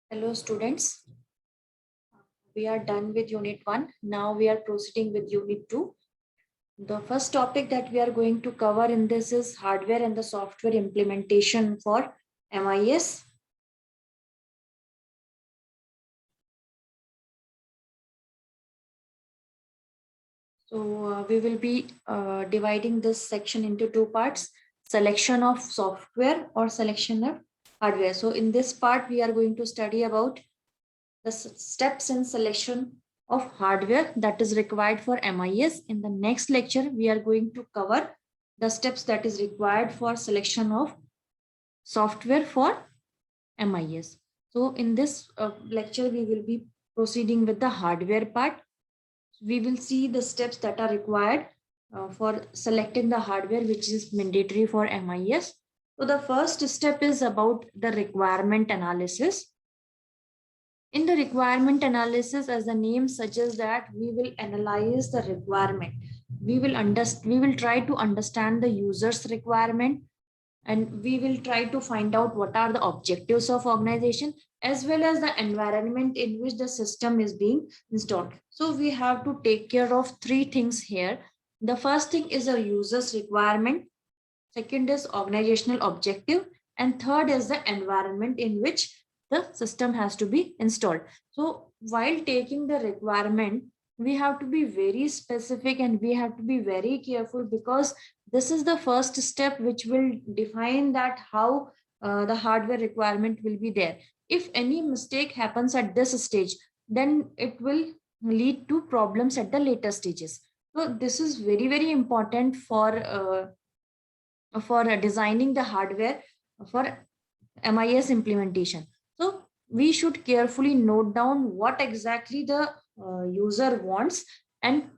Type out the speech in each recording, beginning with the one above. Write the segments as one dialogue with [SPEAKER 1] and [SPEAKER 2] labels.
[SPEAKER 1] Hello students, we are done with unit 1. Now we are proceeding with unit 2. The first topic that we are going to cover in this is hardware and the software implementation for MIS. So we will be dividing this section into two parts, selection of software or selection of hardware. So in this part, we are going to study about the steps in selection of hardware that is required for MIS. In the next lecture, we are going to cover the steps that is required for selection of software for MIS. So in this lecture, we will be proceeding with the hardware part. We will see the steps that are required for selecting the hardware which is mandatory for MIS. So the first step is about the requirement analysis. In the requirement analysis, as the name suggests, that we will analyze the requirement. We will try to understand the user's requirement, and we will try to find out what are the objectives of organization as well as the environment in which the system is being installed. So we have to take care of three things here. The first thing is a user's requirement, second is organizational objective, and third is the environment in which the system has to be installed. So while taking the requirement, we have to be very specific and we have to be very careful, because this is the first step which will define that how the hardware requirement will be there. If any mistake happens at this stage, then it will lead to problems at the later stages. So this is very, very important for designing the hardware for MIS implementation. So we should carefully note down what exactly the user wants and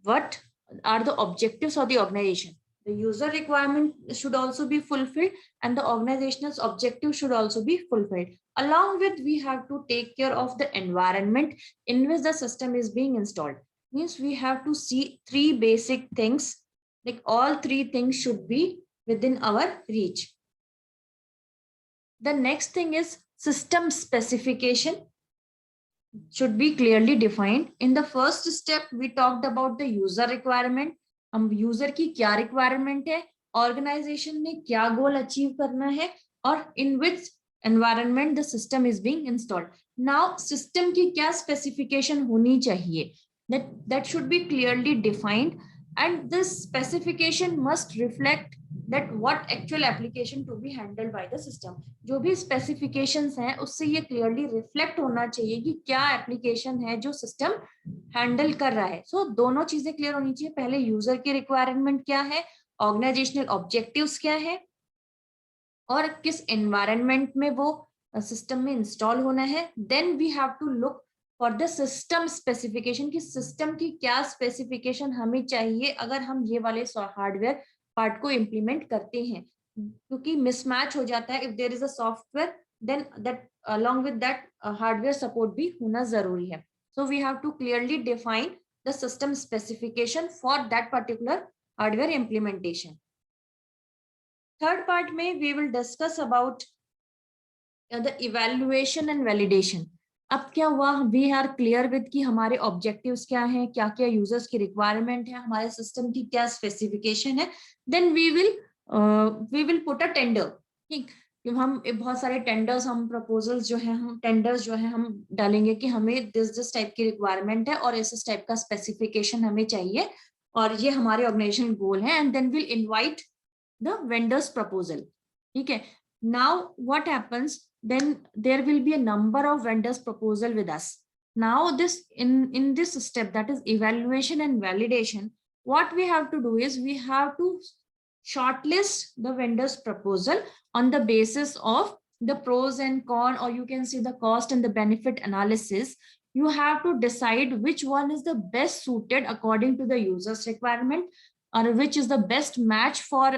[SPEAKER 1] what are the objectives of the organization. The user requirement should also be fulfilled and the organizational objective should also be fulfilled. Along with, we have to take care of the environment in which the system is being installed. Means we have to see three basic things, like all three things should be within our reach. The next thing is system specification should be clearly defined. In the first step, we talked about the user requirement. हम user की क्या requirement है, organization ने क्या goal achieve करना है, और in which environment the system is being installed. Now system की क्या specification होनी चाहिए, that should be clearly defined, and this specification must reflect that what actual application to be handled by the system. जो भी specifications हैं उससे ये clearly reflect होना चाहिए कि क्या application है जो system handle कर रहा है. So दोनों चीजें clear होनी चाहिए. पहले user की requirement क्या है, organizational objectives क्या है, और किस environment में वो system में install होना है. Then we have to look for the system specification कि system की क्या specification हमें चाहिए अगर हम ये वाले hardware पार्ट को इम्प्लीमेंट करते हैं, क्योंकि मिसमैच हो जाता है. If there is a software, then that along with that hardware support भी होना जरूरी है. So we have to clearly define the system specification for that particular hardware implementation. Third part में we will discuss about the evaluation and validation. अब क्या हुआ, we are clear with कि हमारे ऑब्जेक्टिव्स क्या हैं, क्या क्या यूजर्स की रिक्वायरमेंट है, हमारे सिस्टम की क्या स्पेसिफिकेशन है. Then we will put a tender. ठीक, हम बहुत सारे टेंडर्स, हम प्रपोजल्स जो है, हम टेंडर्स जो है हम डालेंगे कि हमें दिस टाइप की रिक्वायरमेंट है और इस टाइप का स्पेसिफिकेशन हमें चाहिए और ये हमारे ऑर्गेनाइजेशन गोल है, and then will invite the vendors proposal. ठीक है, now what happens, then there will be a number of vendors proposal with us. Now this in this step, that is evaluation and validation, what we have to do is we have to shortlist the vendors proposal on the basis of the pros and con, or you can see the cost and the benefit analysis. You have to decide which one is the best suited according to the user's requirement, or which is the best match for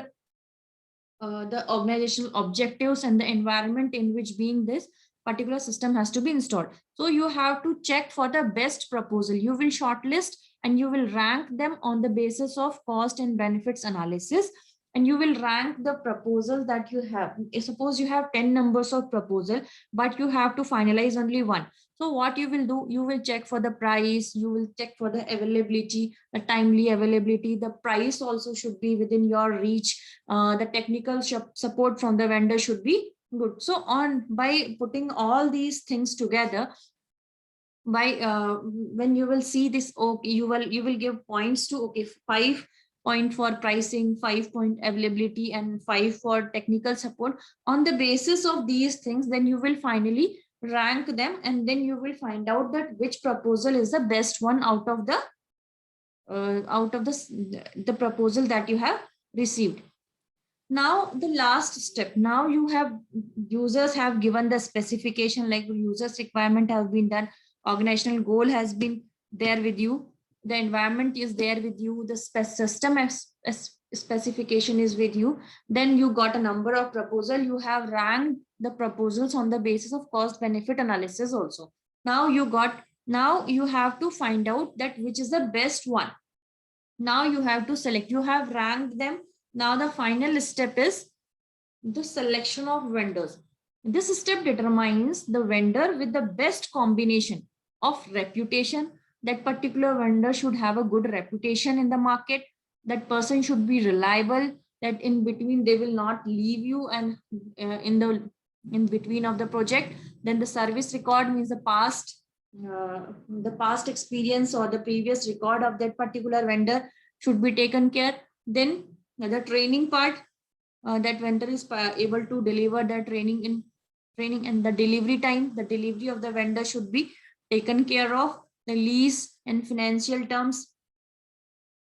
[SPEAKER 1] the organizational objectives and the environment in which being this particular system has to be installed. So you have to check for the best proposal. You will shortlist and you will rank them on the basis of cost and benefits analysis. and you will rank the proposals that you have. Suppose you have 10 numbers of proposal, but you have to finalize only one. So what you will do, you will check for the price, you will check for the availability, the timely availability, the price also should be within your reach, the technical support from the vendor should be good. So on, by putting all these things together, by when you will see this, okay, you will give points to, okay, 5 point for pricing, 5 point availability, and 5 for technical support. On the basis of these things, then you will finally rank them, and then you will find out that which proposal is the best one out of the proposal that you have received. Now the last step, now you have, users have given the specification, like users requirement has been done, organizational goal has been there with you, the environment is there with you, the system specification is with you, then you got a number of proposal, you have ranked the proposals on the basis of cost benefit analysis also. Now you have to find out that which is the best one. Now you have to select, you have ranked them. Now the final step is the selection of vendors. This step determines the vendor with the best combination of reputation. That particular vendor should have a good reputation in the market. That person should be reliable, that in between they will not leave you, and in between of the project. Then the service record means the past experience or the previous record of that particular vendor should be taken care. Then the training part, that vendor is able to deliver the training, and the delivery time, the delivery of the vendor should be taken care of, the lease and financial terms.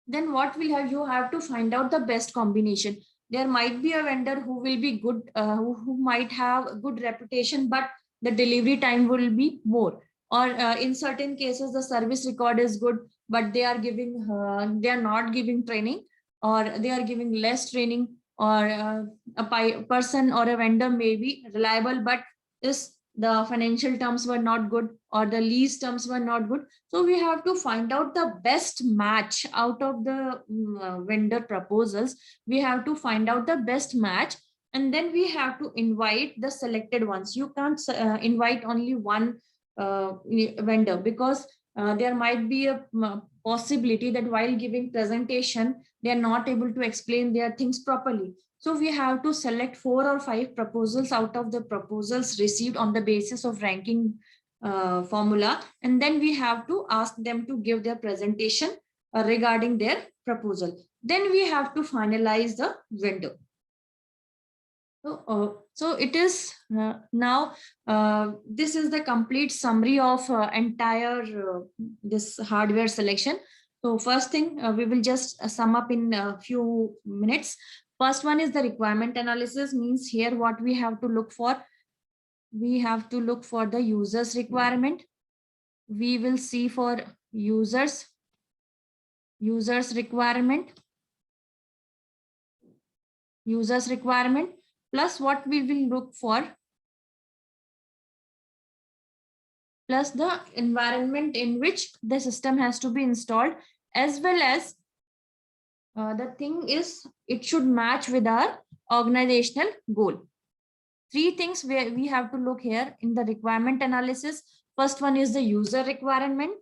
[SPEAKER 1] Then what will have, you have to find out the best combination. There might be a vendor who will be good, who might have a good reputation, but the delivery time will be more. Or in certain cases, the service record is good, but they are not giving training, or they are giving less training, or a person or a vendor may be reliable, but the financial terms were not good, or the lease terms were not good. So we have to find out the best match out of the vendor proposals. We have to find out the best match, and then we have to invite the selected ones. You can't invite only one vendor, because there might be a possibility that while giving presentation, they are not able to explain their things properly. So we have to select 4 or 5 proposals out of the proposals received on the basis of ranking formula, and then we have to ask them to give their presentation regarding their proposal. Then we have to finalize the vendor. So it is now this is the complete summary of entire this hardware selection. So first thing, we will just sum up in a few minutes. First one is the requirement analysis, means here what we have to look for. We have to look for the user's requirement. We will see for users requirement, plus what we will look for, plus the environment in which the system has to be installed, as well as the thing is it should match with our organizational goal. 3 things where we have to look here in the requirement analysis. First one is the user requirement,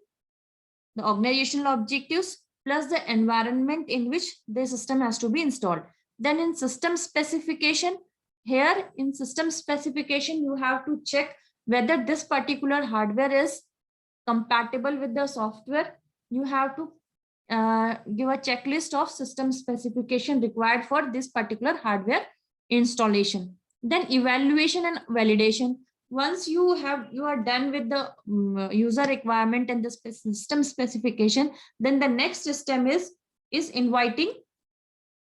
[SPEAKER 1] the organizational objectives, plus the environment in which the system has to be installed. Then in system specification, here in system specification, you have to check whether this particular hardware is compatible with the software. You have to give a checklist of system specification required for this particular hardware installation. Then evaluation and validation. Once you are done with the user requirement and the system specification, then the next system is inviting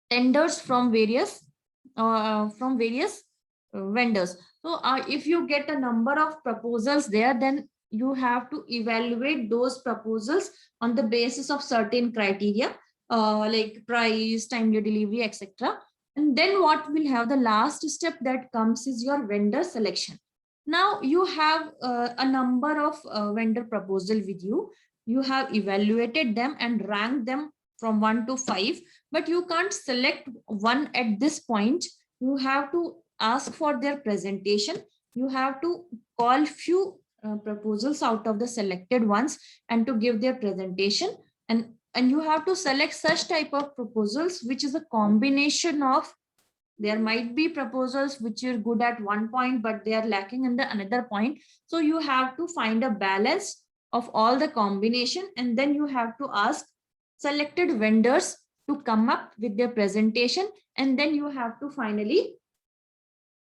[SPEAKER 1] tenders from various vendors. So if you get a number of proposals there, then you have to evaluate those proposals on the basis of certain criteria, like price, timely delivery, etc. And then what will have the last step that comes is your vendor selection. Now you have a number of vendor proposal with you. You have evaluated them and ranked them from 1 to 5, but you can't select one at this point. You have to ask for their presentation. You have to call few proposals out of the selected ones and to give their presentation, and you have to select such type of proposals which is a combination of, there might be proposals which are good at one point but they are lacking in the another point. So you have to find a balance of all the combination, and then you have to ask selected vendors to come up with their presentation, and then you have to finally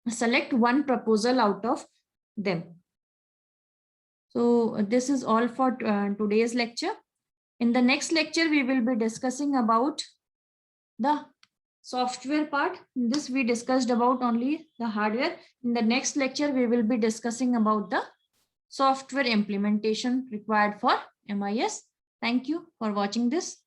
[SPEAKER 1] select one proposal out of them. So this is all for today's lecture. In the next lecture, we will be discussing about the software part. In this we discussed about only the hardware. In the next lecture, we will be discussing about the software implementation required for MIS. Thank you for watching this.